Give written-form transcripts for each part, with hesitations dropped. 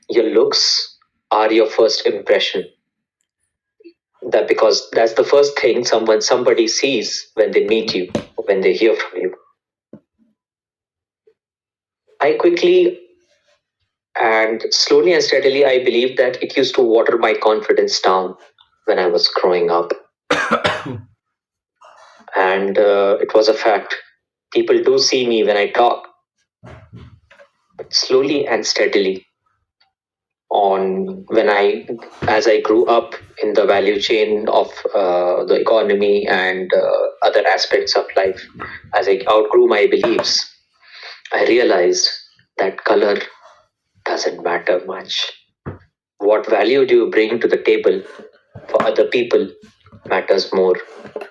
your looks are your first impression. That because that's the first thing somebody sees when they meet you, when they hear from you. I quickly and slowly and steadily I believe that it used to water my confidence down when I was growing up. And it was a fact. People do see me when I talk, but slowly and steadily on when I as I grew up in the value chain of the economy and other aspects of life, as I outgrew my beliefs, I realized that color doesn't matter much. What value do you bring to the table for other people matters more.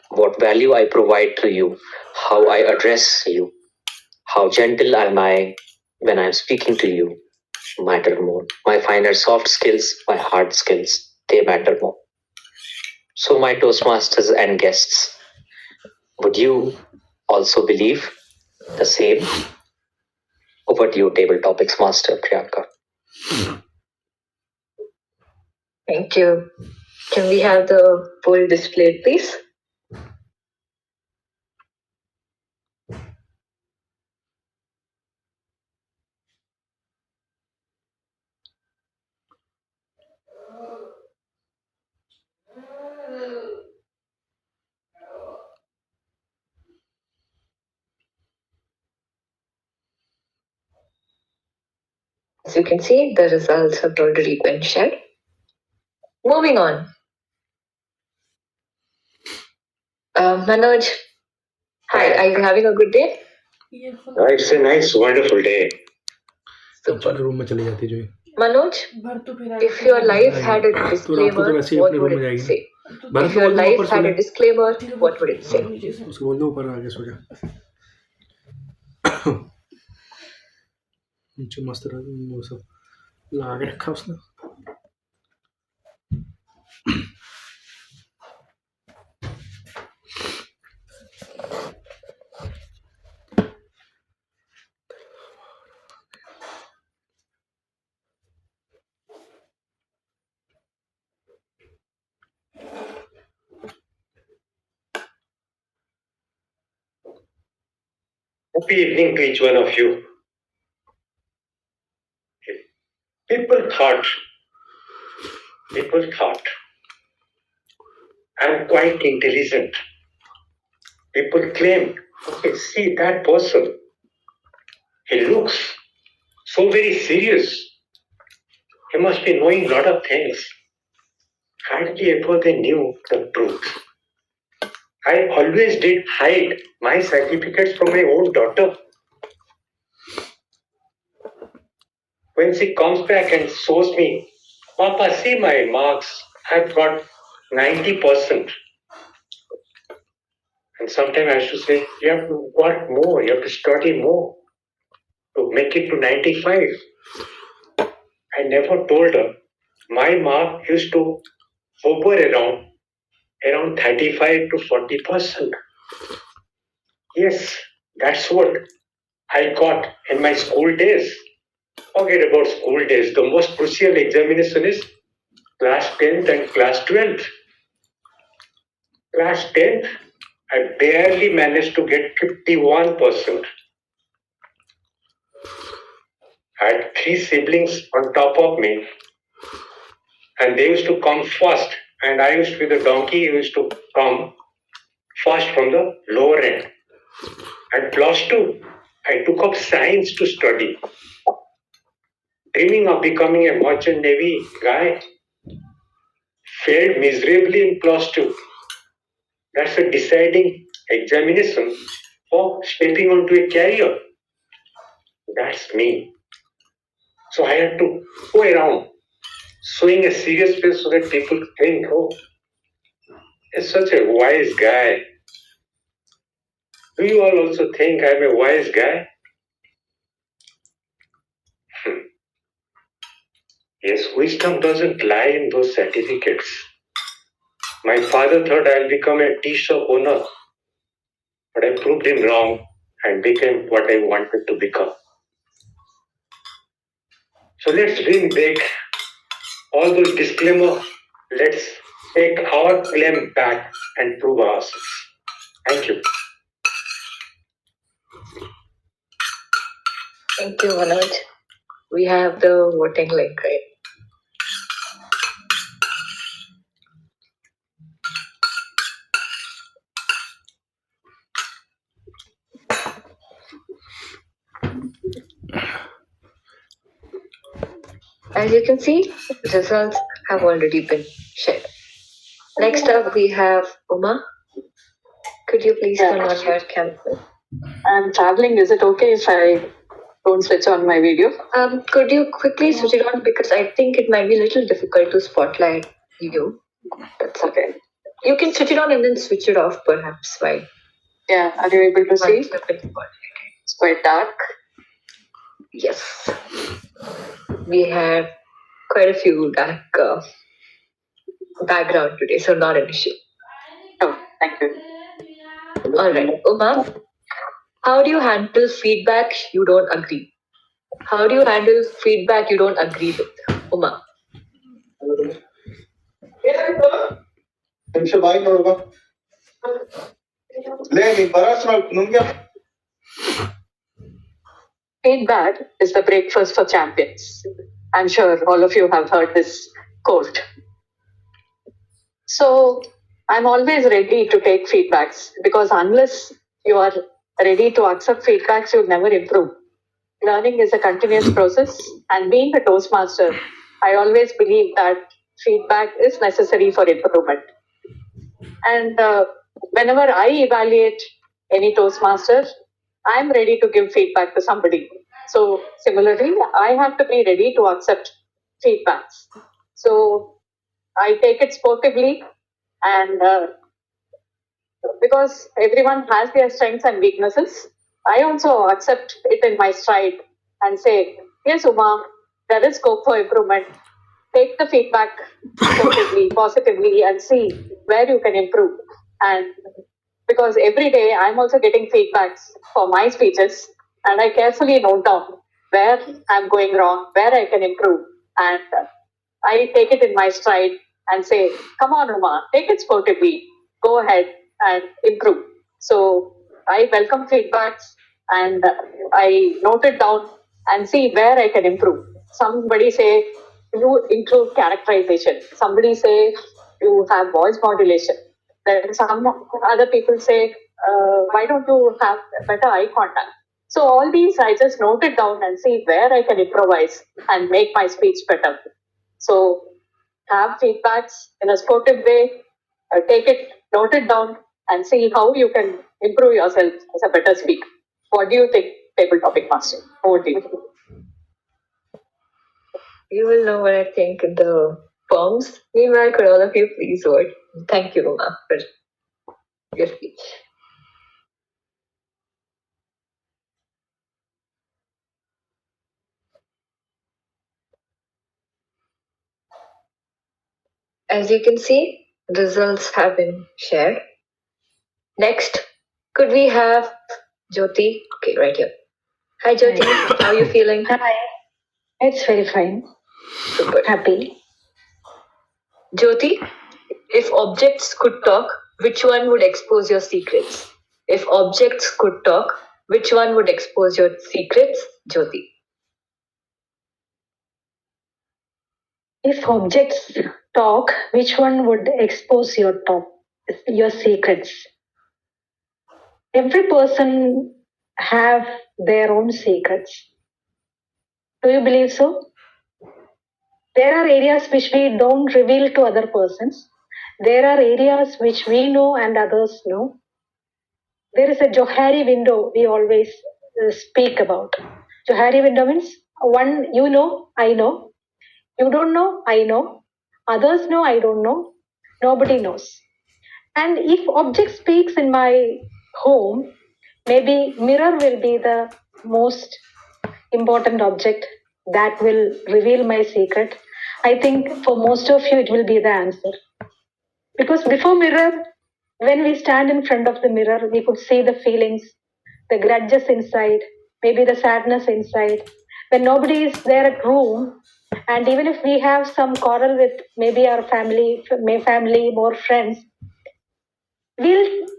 What value I provide to you, how I address you, how gentle am I when I'm speaking to you matter more. My finer soft skills, my hard skills, they matter more. So, my Toastmasters and guests, would you also believe the same? Over to you, Table Topics Master Priyanka. Thank you. Can we have the full display, please? As you can see, the results have already been shared. Moving on. Manoj, hi, are you having a good day? It's a nice, wonderful day. Super. Room में चली जाती जो ये। Manoj, if your life had a disclaimer, what would it say? If your life had a disclaimer, what would it say? उसको बोल दो ऊपर आगे सो जा। नीचे मस्त वो सब लगा के रखा उसने। Happy evening to each one of you. People thought, I'm quite intelligent. People claim, okay, see that person. He looks so very serious. He must be knowing a lot of things. Hardly ever they knew the truth. I always did hide my certificates from my own daughter. When she comes back and shows me, Papa, see my marks. I've got 90%. And sometimes I used to say, you have to work more, you have to study more to make it to 95. I never told her. My mark used to hover around 35 to 40%. Yes, that's what I got in my school days. Forget about school days. The most crucial examination is class 10th and class 12th. Class 10th, I barely managed to get 51%. I had 3 siblings on top of me, and they used to come first, and I used to be the donkey who used to come first from the lower end. At plus 2, I took up science to study, dreaming of becoming a merchant navy guy. Failed miserably in plus 2. That's a deciding examination for stepping onto a career. That's me. So I had to go around showing a serious face so that people think, oh, he's such a wise guy. Do you all also think I'm a wise guy? Yes, wisdom doesn't lie in those certificates. My father thought I'll become a tea shop owner, but I proved him wrong and became what I wanted to become. So let's dream big. All those disclaimers, let's take our claim back and prove ourselves. Thank you. Thank you, Manoj. We have the voting link, right? As you can see, results have already been shared. Next up, we have Uma. Could you please turn on your camera? I'm traveling. Is it okay if I don't switch on my video? Could you quickly switch it on, because I think it might be a little difficult to spotlight you. That's okay. You can switch it on and then switch it off, perhaps. Why? Yeah, are you able to see? It's quite dark. Yes. We have quite a few dark background today, so not an issue. Oh, thank you. All right, Uma, how do you handle feedback you don't agree? How do you handle feedback you don't agree with, Uma? Feedback is the breakfast for champions. I'm sure all of you have heard this quote. So I'm always ready to take feedbacks, because unless you are ready to accept feedbacks, you'll never improve. Learning is a continuous process, and being a Toastmaster, I always believe that feedback is necessary for improvement. And whenever I evaluate any Toastmaster, I'm ready to give feedback to somebody. So similarly, I have to be ready to accept feedbacks. So I take it sportively, and because everyone has their strengths and weaknesses, I also accept it in my stride and say, yes, Uma, there is scope for improvement. Take the feedback sportively, positively, and see where you can improve. And because every day I'm also getting feedbacks for my speeches, and I carefully note down where I'm going wrong, where I can improve, and I take it in my stride and say, come on, Uma, take it sportively, go ahead and improve. So I welcome feedbacks, and I note it down and see where I can improve. Somebody say, you improve characterization. Somebody say, you have voice modulation. Then some other people say, why don't you have better eye contact? So all these I just note it down and see where I can improvise and make my speech better. So have feedbacks in a sportive way, take it, note it down, and see how you can improve yourself as a better speaker. What do you think, Table Topic Master? Over to you. You will know what I think in the forms. Meanwhile, could all of you please vote? Thank you, Uma, for your speech. As you can see, results have been shared. Next, could we have Jyoti? Okay, right here. Hi, Jyoti. How are you feeling? Hi. It's very fine. Super. Happy. Jyoti, if objects could talk, which one would expose your secrets? If objects could talk, which one would expose your secrets? Jyoti. If objects talk, which one would expose your secrets? Every person have their own secrets. Do you believe so? There are areas which we don't reveal to other persons. There are areas which we know and others know. There is a Johari window we always speak about. Johari window means one you know, I know. You don't know, I know. Others know, I don't know. Nobody knows. And if object speaks in my home, maybe mirror will be the most important object that will reveal my secret. I think for most of you, it will be the answer. Because before mirror, when we stand in front of the mirror, we could see the feelings, the grudges inside, maybe the sadness inside. when nobody is there at room, and even if we have some quarrel with maybe our family, more friends,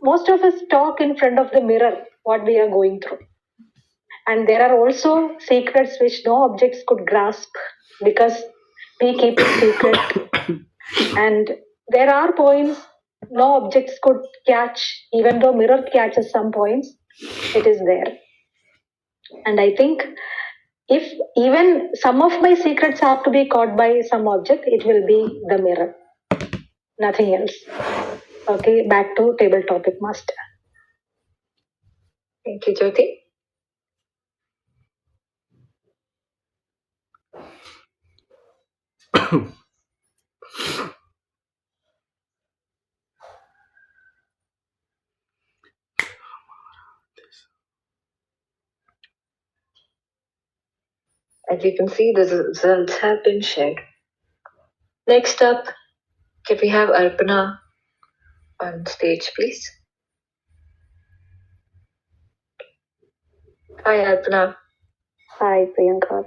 most of us talk in front of the mirror what we are going through. And there are also secrets which no objects could grasp because we keep it secret. And there are points no objects could catch, even though mirror catches some points, it is there. And I think if even some of my secrets have to be caught by some object, it will be the mirror, nothing else. Okay, back to table topic master. Thank you, Jyoti. As you can see, the results have been shared. Next up, can we have Arpana on stage, please? Hi, Arpana. Hi, Priyanka.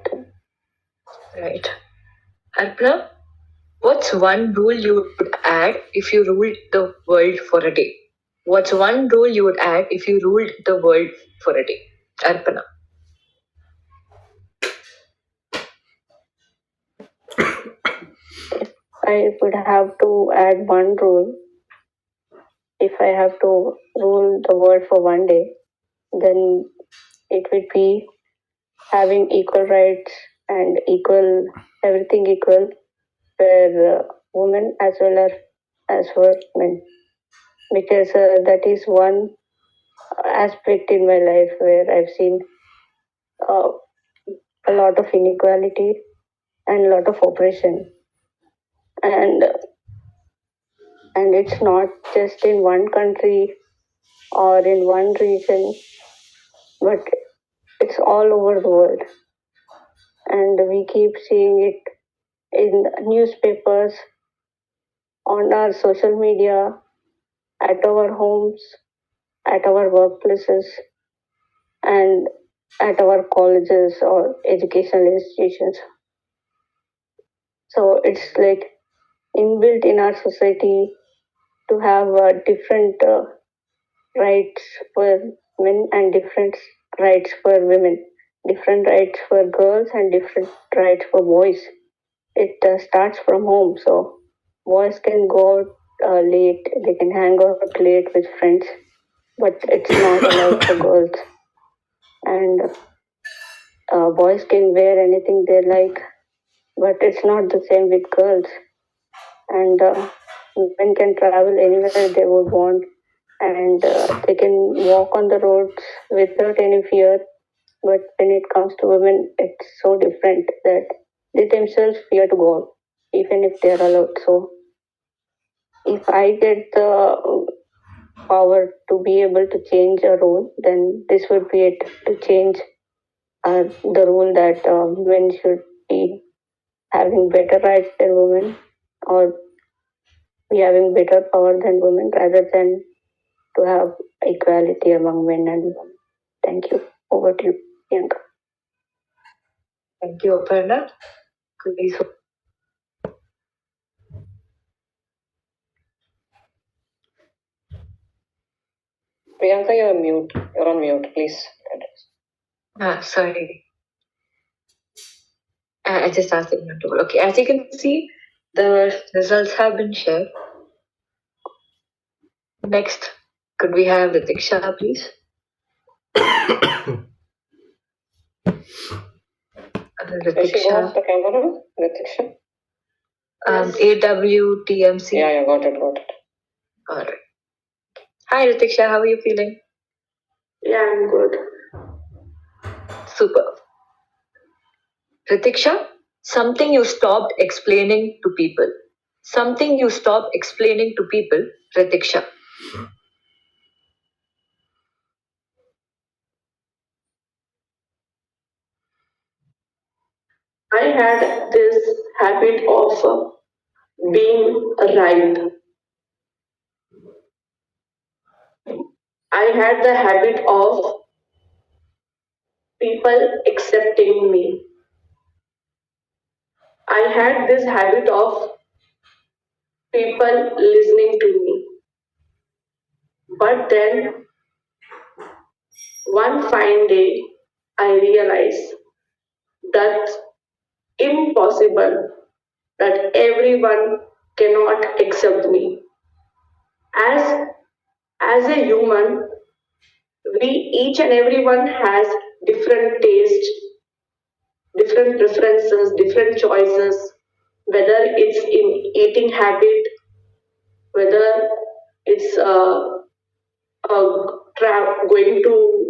Right. Arpana, what's one rule you would add if you ruled the world for a day? What's one rule you would add if you ruled the world for a day? Arpana. I would have to add one rule. If I have to rule the world for one day, then it would be having equal rights and everything equal for women as well as for men. Because that is one aspect in my life where I've seen uh, a lot of inequality and a lot of oppression. And it's not just in one country or in one region, but it's all over the world. And we keep seeing it in newspapers, on our social media, at our homes, at our workplaces, and at our colleges or educational institutions. So it's like inbuilt in our society to have different rights for men and different rights for women, different rights for girls and different rights for boys. It starts from home, so boys can go out late, they can hang out late with friends, but it's not allowed for girls. And boys can wear anything they like, but it's not the same with girls. And men can travel anywhere they would want, and they can walk on the roads without any fear. But when it comes to women, it's so different that they themselves fear to go out, even if they're allowed. So, if I get the power to be able to change a rule, then this would be it, to change the rule that men should be having better rights than women, or be having better power than women, rather than to have equality among men and women. Thank you. Over to you, Priyanka. Thank you, Aparna. Please. Priyanka, you're mute. You're on mute, please. Sorry. I just asked it not to. Okay, as you can see, the results have been shared. Next, could we have Ritiksha, please? Is she off Ritiksha, the camera, Ritiksha? AWTMC. Yeah, got it. All right. Hi, Ritiksha, how are you feeling? Yeah, I'm good. Super. Ritiksha, something you stopped explaining to people. Something you stopped explaining to people, Ritiksha. I had this habit of being right. I had the habit of people accepting me. I had this habit of people listening to me. But then one fine day, I realized that's impossible, that everyone cannot accept me. As, as a human, we each and everyone has different taste, different preferences, different choices, whether it's in eating habit, whether it's going to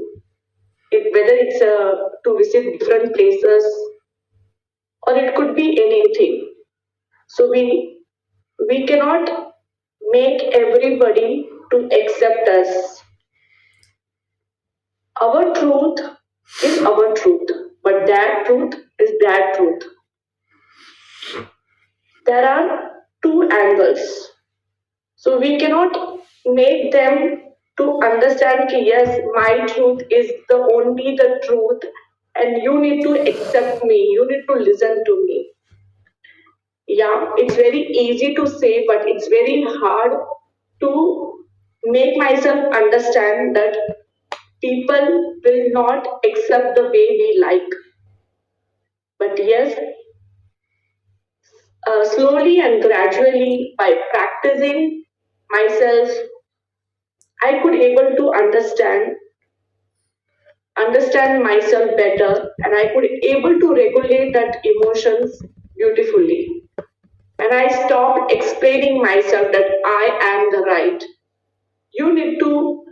whether it's to visit different places, or it could be anything. So we cannot make everybody to accept us. Our truth is our truth, but their truth is their truth. There are two angles. So we cannot make them to understand that yes, my truth is the only the truth, and you need to accept me, you need to listen to me. Yeah, it's very easy to say, but it's very hard to make myself understand that people will not accept the way we like. But yes, slowly and gradually by practicing myself, I could able to understand myself better, and I could able to regulate that emotions beautifully. And I stopped explaining myself that I am the right. You need to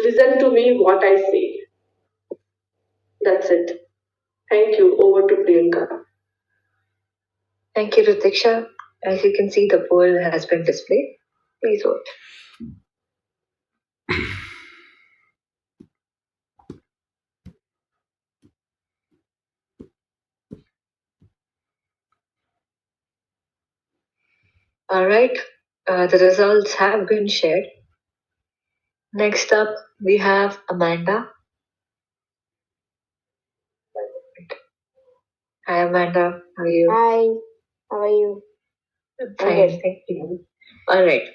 listen to me what I say. That's it. Thank you. Over to Priyanka. Thank you, Ritiksha. As you can see, the poll has been displayed. Please vote. All right, the results have been shared. Next up, we have Amanda. Hi, Amanda. How are you? Hi, how are you? Fine, thank you. All right.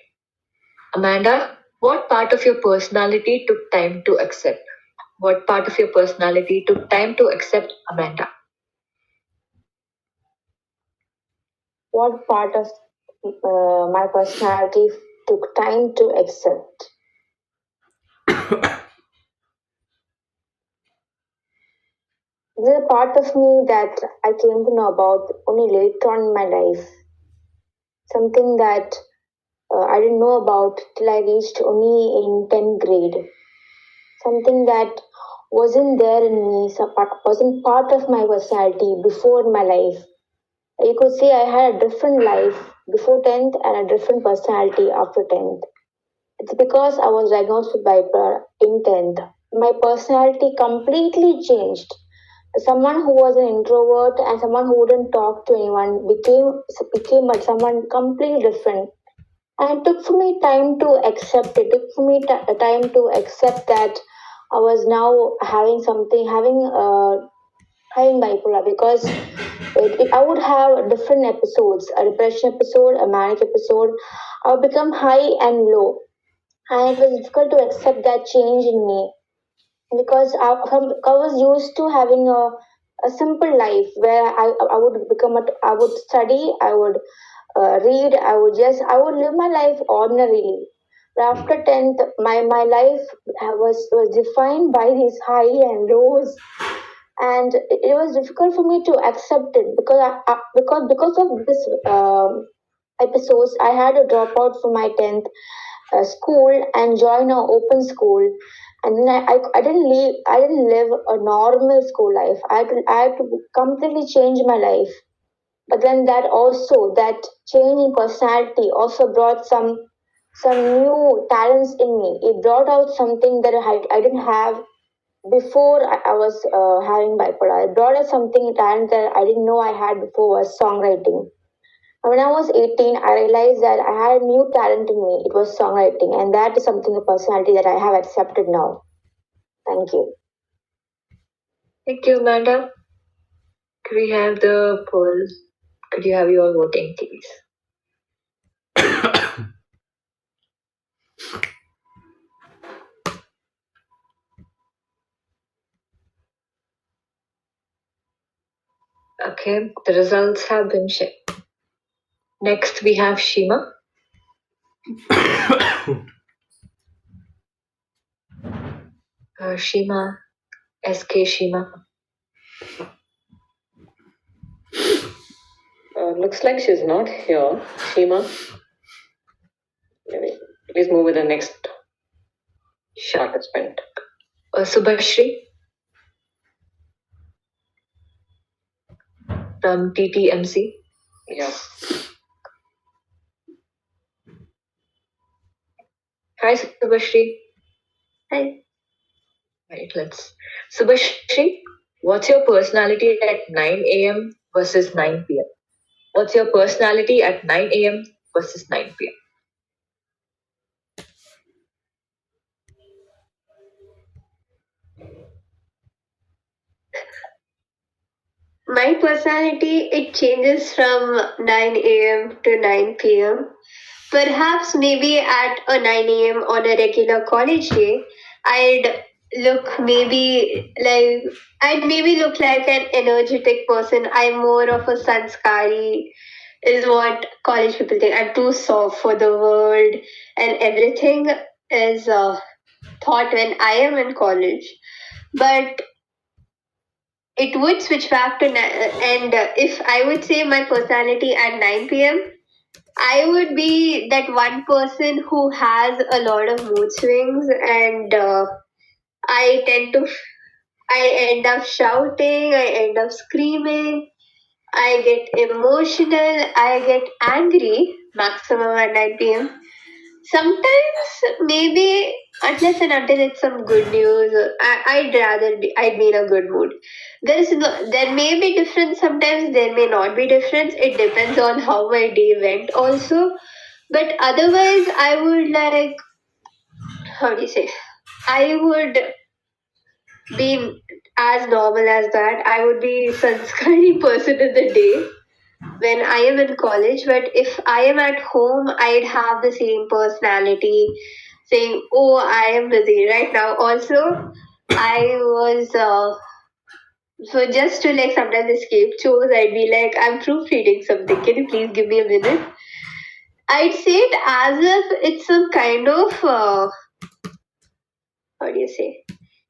Amanda, what part of your personality took time to accept? What part of your personality took time to accept, Amanda? What part of my personality took time to accept? There's a part of me that I came to know about only later on in my life. Something that I didn't know about till I reached only in 10th grade. Something that wasn't there in me, wasn't part of my personality before in my life. You could say I had a different life before 10th and a different personality after 10th. It's because I was diagnosed with bipolar in 10th. My personality completely changed. Someone who was an introvert and someone who wouldn't talk to anyone became someone completely different. And it took for me time to accept it. It took for me time to accept that I was now having bipolar, because I would have different episodes, a depression episode, a manic episode. I would become high and low, and it was difficult to accept that change in me, because I was used to having a simple life where I would study, I would read, I would live my life ordinarily. But after 10th, my life was defined by these high and lows, and it was difficult for me to accept it, because because of this episodes, I had to drop out from my 10th school and join a open school. And then I didn't live a normal school life. I had to completely change my life. But then that change in personality also brought some new talents in me. It brought out something that I didn't have before I was having bipolar. It brought out something talent that I didn't know I had before, was songwriting. When I was 18, I realized that I had a new talent in me. It was songwriting, and that is something, a personality that I have accepted now. Thank you. Thank you, Amanda. Can we have the poll Could you have your voting, please? Okay, the results have been shared. Next, we have Shima. Shima, SK Shima. Looks like she's not here. Shima, please move with the next participant. Subhashri from TTMC. Yeah. Hi, Subhashri. Hi. Right, let's. Subhashri, what's your personality at 9 a.m. versus 9 p.m.? What's your personality at 9 a.m. versus 9 p.m.? My personality, it changes from 9 a.m. to 9 p.m. Perhaps maybe at a 9 a.m. on a regular college day, I'd I'd maybe look like an energetic person. I'm more of a sanskari, is what college people think. I'm too soft for the world, and everything is thought when I am in college. But it would switch back to and if I would say my personality at 9 p.m., I would be that one person who has a lot of mood swings, and I tend to I end up shouting, I end up screaming, I get emotional, I get angry maximum at 9 p.m. Sometimes maybe unless and until it's some good news, I'd be in a good mood. There may be difference sometimes, there may not be difference. It depends on how my day went also. But otherwise I would like, how do you say? I would be as normal as that. I would be sanskari person in the day when I am in college, but if I am at home, I'd have the same personality, saying, "Oh, I am busy right now." Also, I was so just to like sometimes escape chores, I'd be like, "I'm proofreading something. Can you please give me a minute?" I'd say it as if it's some kind of how do you say?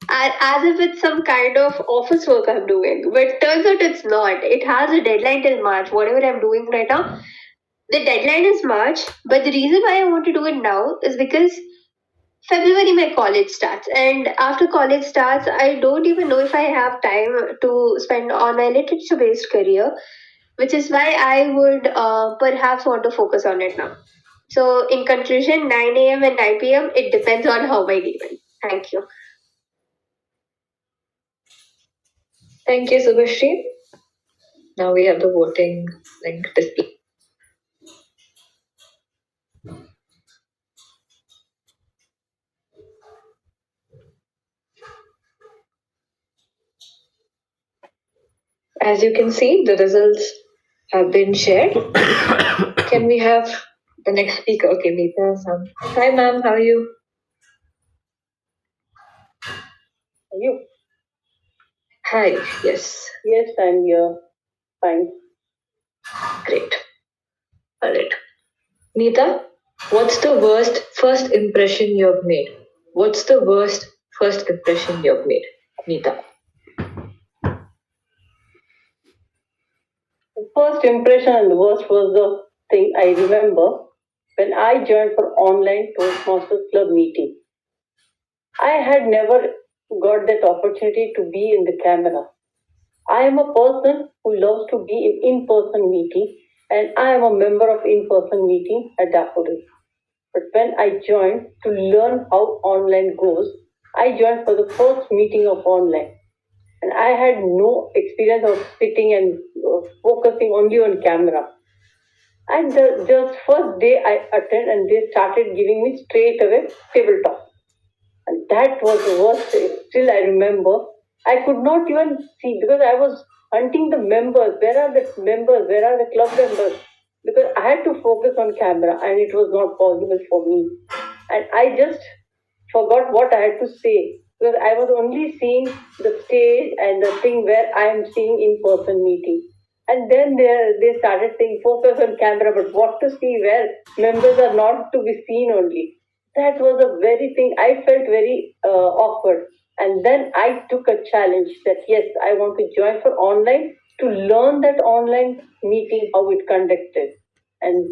As if it's some kind of office work I'm doing, but turns out it's not. It has a deadline till March. Whatever I'm doing right now, the deadline is March, but the reason why I want to do it now is because February my college starts, and after college starts, I don't even know if I have time to spend on my literature based career, which is why I would perhaps want to focus on it now. So, in conclusion, 9 a.m. and 9 p.m., it depends on how my day went. Thank you. Thank you, Subhashri. Now we have the voting link display. As you can see, the results have been shared. Can we have the next speaker? Okay, Meeta. Hi, ma'am. How are you? You? Hi. Yes. Yes, I'm here. Fine. Great. All right. Meeta, what's the worst first impression you've made? What's the worst first impression you've made, Meeta? The first impression and the worst was the thing I remember when I joined for online Toastmasters Club meeting. I had never got that opportunity to be in the camera. I am a person who loves to be in in-person meeting, and I am a member of in-person meeting at Daffodil. But when I joined to learn how online goes, I joined for the first meeting of online. And I had no experience of sitting and focusing only on camera. And the first day I attended, and they started giving me straight away table talk. And that was the worst. Still, I remember I could not even see because I was hunting the members. Where are the members? Where are the club members? Because I had to focus on camera and it was not possible for me. And I just forgot what I had to say because I was only seeing the stage and the thing where I am seeing in person meeting. And then they started saying focus on camera, but what to see where members are not to be seen only. That was a very thing I felt very awkward. And then I took a challenge that yes, I want to join for online to learn that online meeting how it conducted. And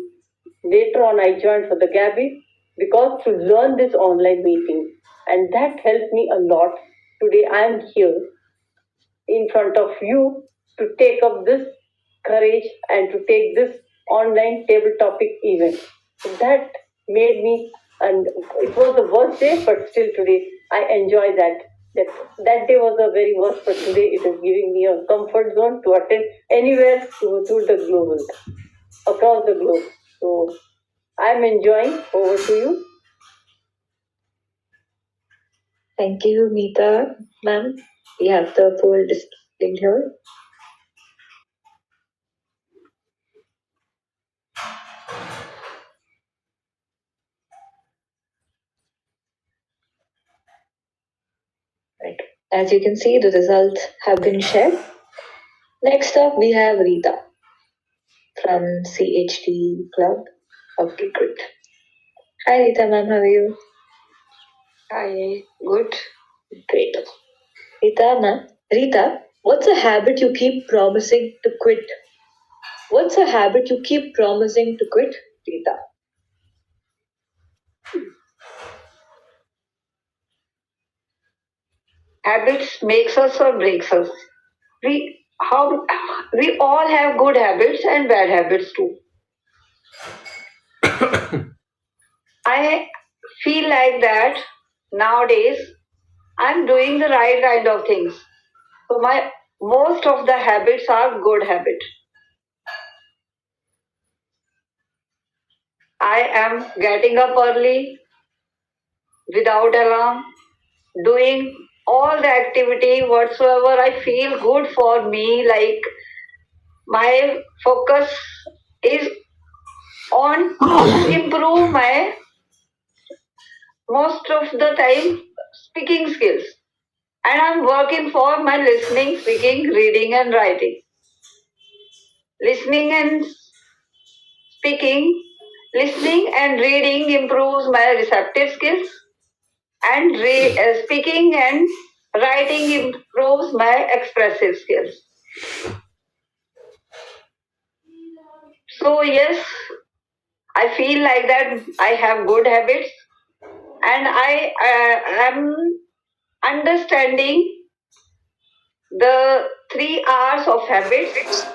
later on, I joined for the Gabby because to learn this online meeting, and that helped me a lot. Today, I am here in front of you to take up this courage and to take this online table topic event. That made me, and it was the worst day, but still today I enjoy that. That day was a very worst, but today it is giving me a comfort zone to attend anywhere through the global, across the globe. So I'm enjoying. Over to you. Thank you, Meeta, ma'am. We have the poll displayed here. Right. As you can see, the results have been shared. Next up, we have Rita from CHD Club of Gigrit. Hi, Rita, ma'am. How are you? Hi, good. Great. Rita, what's a habit you keep promising to quit? What's a habit you keep promising to quit, Rita? Habits makes us or breaks us. We all have good habits and bad habits too. I feel like that nowadays I'm doing the right kind of things. So my most of the habits are good habits. I am getting up early without alarm, doing all the activity whatsoever I feel good for me, like my focus is on improve my most of the time speaking skills, and I'm working for my listening, speaking, reading and writing. Listening and reading improves my receptive skills, and speaking and writing improves my expressive skills. So yes, I feel like that I have good habits, and I am understanding the 3 R's of habits.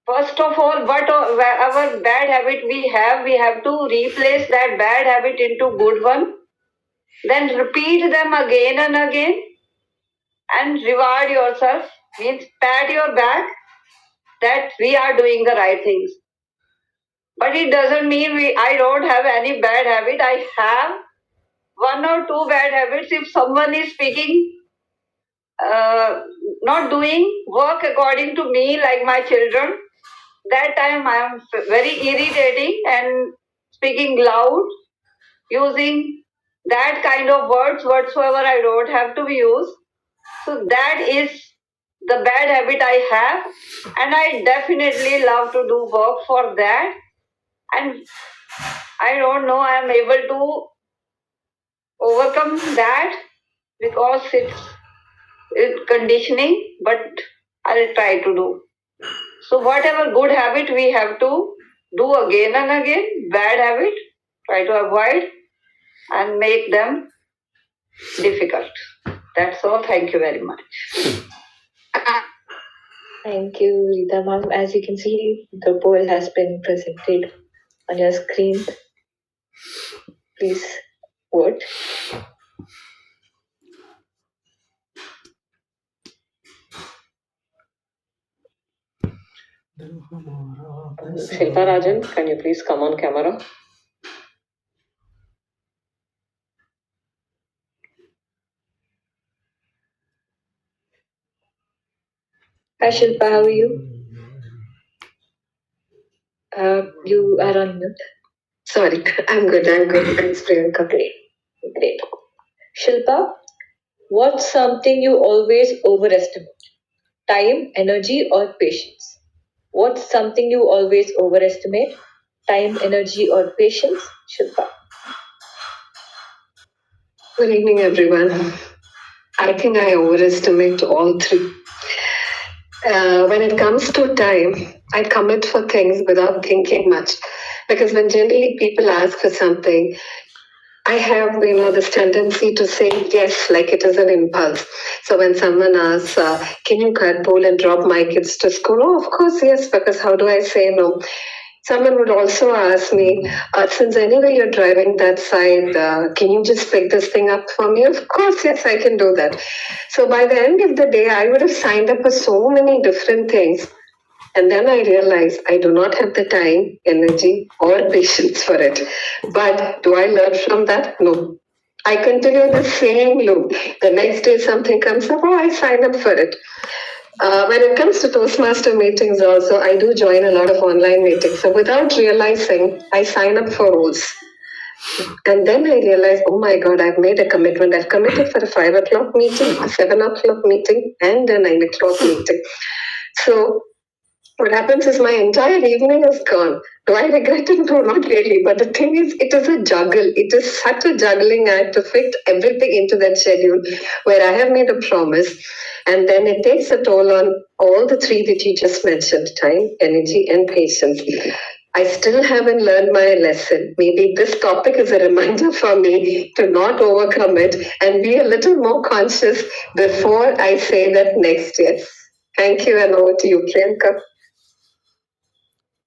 First of all, whatever bad habit we have to replace that bad habit into good one. Then repeat them again and again, and reward yourself, means pat your back that we are doing the right things. But it doesn't mean I don't have any bad habit. I have 1 or 2 bad habits. If someone is speaking, not doing work according to me, like my children, that time I am very irritating and speaking loud, using that kind of words whatsoever I don't have to use. So that is the bad habit I have, and I definitely love to do work for that. And I don't know I am able to overcome that because it's conditioning, but I'll try to do. So whatever good habit we have to do again and again, bad habit, try to avoid and make them difficult. That's all. Thank you very much. Thank you, Rita ma'am. As you can see, the poll has been presented on your screen. Please vote. Shilpa Rajan, can you please come on camera? Hi Shilpa, how are you? You are on mute. Sorry, I'm good. Thanks, Priyanka. Great. Shilpa, what's something you always overestimate? Time, energy, or patience? What's something you always overestimate? Time, energy, or patience? Shilpa. Good evening, everyone. I think I overestimate all three. When it comes to time, I commit for things without thinking much. Because when generally people ask for something, I have, this tendency to say yes, like it is an impulse. So when someone asks, can you carpool and drop my kids to school? Oh, of course, yes, because how do I say no? Someone would also ask me, since anyway you're driving that side, can you just pick this thing up for me? Of course, yes, I can do that. So by the end of the day, I would have signed up for so many different things. And then I realized I do not have the time, energy, or patience for it. But do I learn from that? No. I continue the same loop. The next day something comes up, oh, I sign up for it. When it comes to Toastmaster meetings, also, I do join a lot of online meetings. So without realizing, I sign up for roles. And then I realized, oh my God, I've made a commitment. I've committed for a 5 o'clock meeting, a 7 o'clock meeting, and a 9 o'clock meeting. So what happens is my entire evening is gone. Do I regret it? No, not really. But the thing is, it is a juggle. It is such a juggling act to fit everything into that schedule where I have made a promise. And then it takes a toll on all the three that you just mentioned: time, energy, and patience. I still haven't learned my lesson. Maybe this topic is a reminder for me to not overcome it and be a little more conscious before I say that next yes. Thank you, and over to you, Priyanka.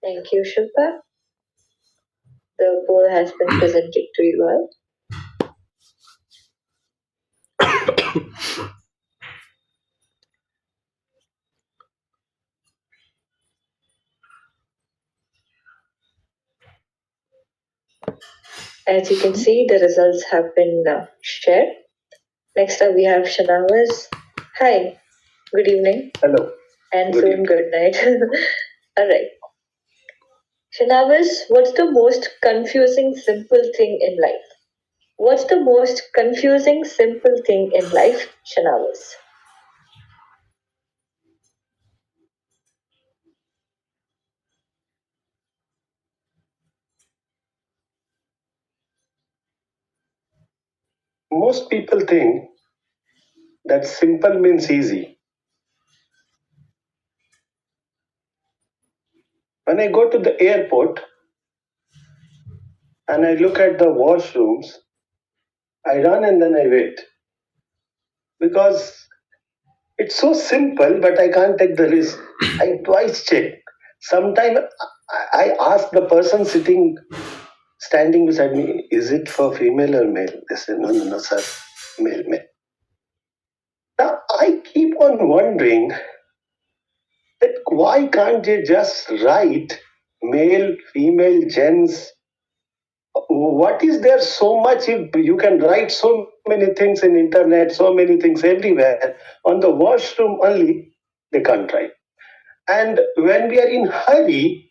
Thank you, Shilpa. The poll has been presented to you all. As you can see, the results have been shared. Next up, we have Shanawaz. Hi, good evening. Hello. And soon good night. All right. Shanawaz, what's the most confusing simple thing in life? What's the most confusing simple thing in life, Shanawaz? Most people think that simple means easy. When I go to the airport and I look at the washrooms, I run and then I wait. Because it's so simple, but I can't take the risk. I twice check. Sometimes I ask the person standing beside me, is it for female or male? They say, no, sir, male. Now I keep on wondering that why can't they just write male, female, gents? What is there so much if you can write so many things in internet, so many things everywhere? On the washroom only, they can't write. And when we are in hurry,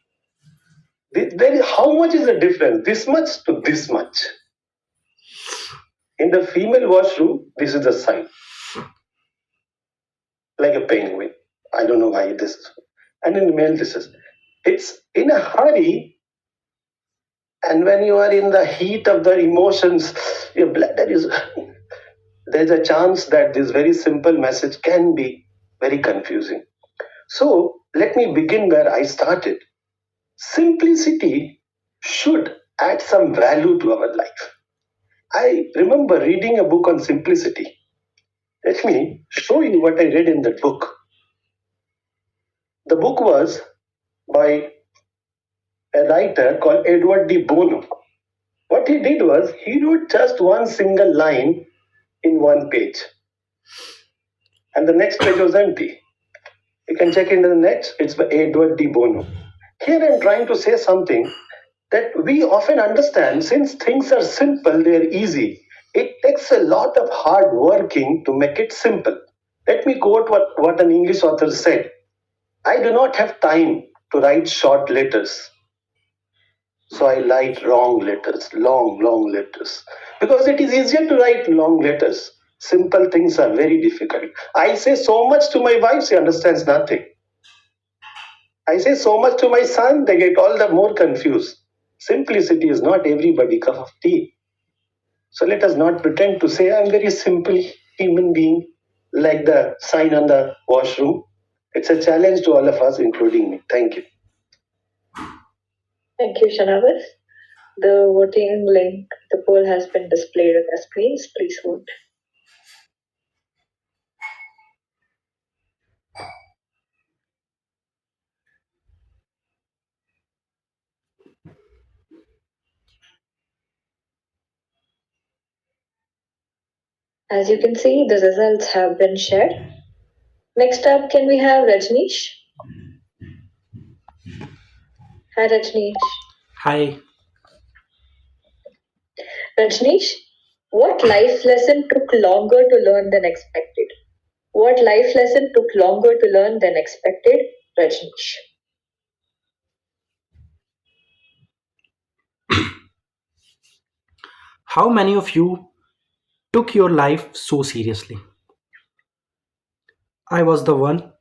how much is the difference? This much to this much. In the female washroom, this is the sign. Like a penguin. I don't know why this is. And in male, this is. It's in a hurry. And when you are in the heat of the emotions, your bladder is. There's a chance that this very simple message can be very confusing. So let me begin where I started. Simplicity should add some value to our life. I remember reading a book on simplicity. Let me show you what I read in that book. The book was by a writer called Edward de Bono. What he did was he wrote just one single line in one page. And the next page was empty. You can check into the next, it's by Edward de Bono. Here I'm trying to say something that we often understand. Since things are simple, they are easy. It takes a lot of hard working to make it simple. Let me quote what an English author said. I do not have time to write short letters. So I write long letters, long letters. Because it is easier to write long letters. Simple things are very difficult. I say so much to my wife, she understands nothing. I say so much to my son, they get all the more confused. Simplicity is not everybody's cup of tea. So let us not pretend to say I'm very simple human being, like the sign on the washroom. It's a challenge to all of us, including me. Thank you. Thank you, Shanavas. The voting link, the poll has been displayed on the screens. Please vote. As you can see, the results have been shared. Next up, can we have Rajneesh? Hi, Rajneesh. Hi. Rajneesh, what life lesson took longer to learn than expected? What life lesson took longer to learn than expected? Rajneesh. How many of you took your life so seriously? I was the one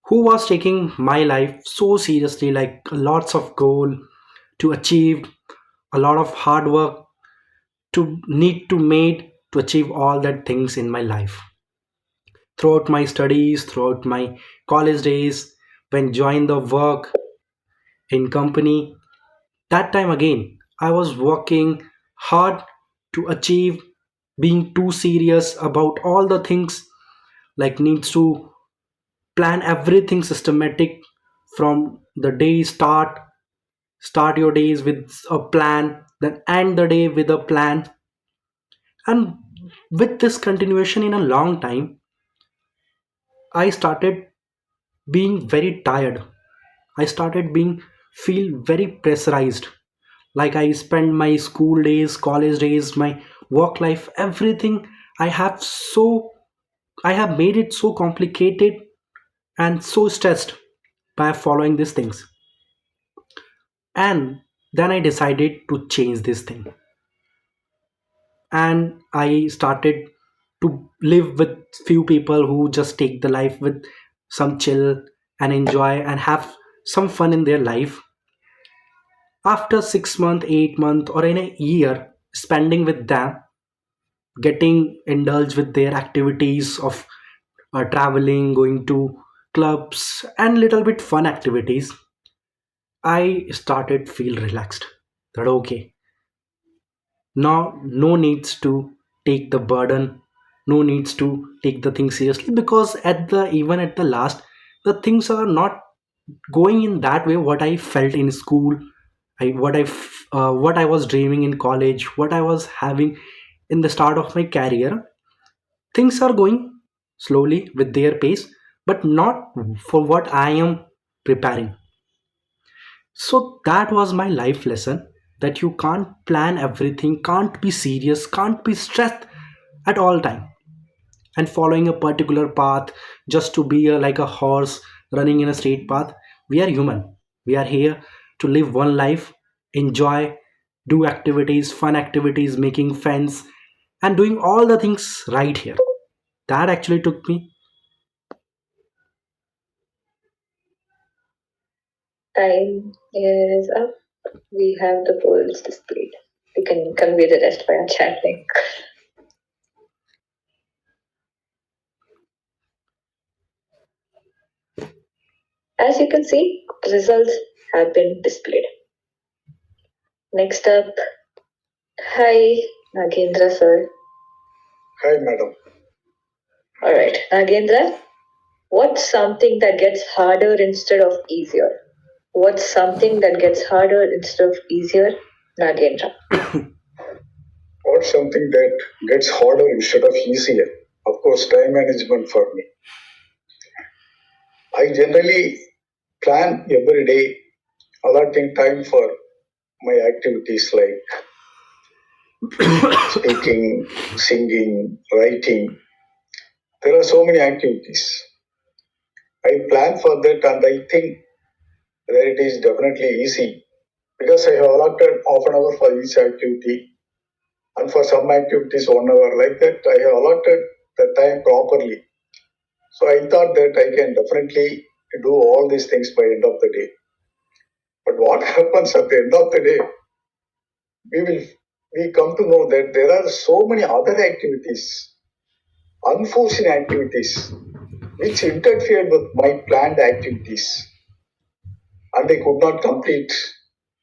who was taking my life so seriously, like lots of goal to achieve, a lot of hard work to need to made to achieve all that things in my life. Throughout my studies, throughout my college days, when joined the work in company, that time again I was working hard to achieve, being too serious about all the things, like needs to plan everything systematic from the day start your days with a plan, then end the day with a plan. And with this continuation in a long time, I started being very tired. I started being feel very pressurized, like I spend my school days, college days, my work life, everything I have made it so complicated and so stressed by following these things. And then I decided to change this thing, and I started to live with few people who just take the life with some chill and enjoy and have some fun in their life. After 6 month, 8 month, or in a year spending with them, getting indulged with their activities of traveling, going to clubs and little bit fun activities, I started feel relaxed, that okay, now no needs to take the burden, no needs to take the thing seriously, because at the even at the last, the things are not going in that way what I felt in school. What I was dreaming in college, what I was having in the start of my career, things are going slowly with their pace, but not for what I am preparing. So that was my life lesson, that you can't plan everything, can't be serious, can't be stressed at all time and following a particular path just to be like a horse running in a straight path. We are human. We are here to live one life, enjoy, do activities, fun activities, making friends, and doing all the things right here. That actually took me. Time is up. We have the polls displayed. You can convey the rest via chat link. As you can see, results have been displayed. Next up, hi, Nagendra sir. Hi, madam. All right, Nagendra, what's something that gets harder instead of easier? What's something that gets harder instead of easier? Nagendra. What's something that gets harder instead of easier? Of course, time management for me. I generally plan every day, allotting time for my activities like speaking, singing, writing. There are so many activities. I plan for that and I think that it is definitely easy because I have allotted half an hour for each activity and for some activities 1 hour. Like that, I have allotted the time properly. So I thought that I can definitely do all these things by end of the day. But what happens at the end of the day, we come to know that there are so many other activities, unforeseen activities, which interfered with my planned activities. And I could not complete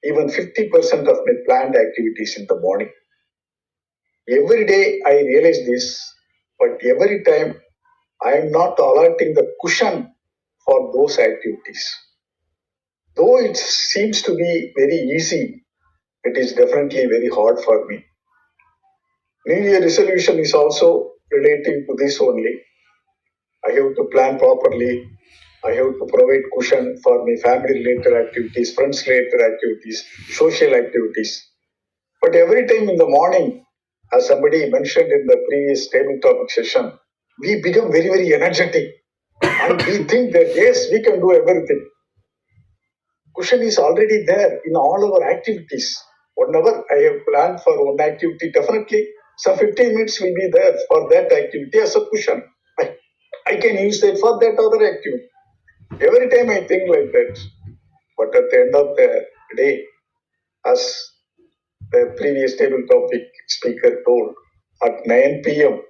even 50% of my planned activities in the morning. Every day I realize this, but every time I am not allotting the cushion for those activities. Though it seems to be very easy, it is definitely very hard for me. New Year resolution is also relating to this only. I have to plan properly. I have to provide cushion for my family related activities, friends related activities, social activities. But every time in the morning, as somebody mentioned in the previous table topic session, we become very, very energetic and we think that yes, we can do everything. Cushion is already there in all our activities. Whenever I have planned for one activity, definitely some 15 minutes will be there for that activity as a cushion. I can use that for that other activity. Every time I think like that. But at the end of the day, as the previous table topic speaker told, at 9 p.m.,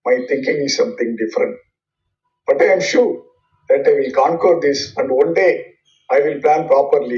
my thinking is something different. But I am sure that I will conquer this and one day I will plan properly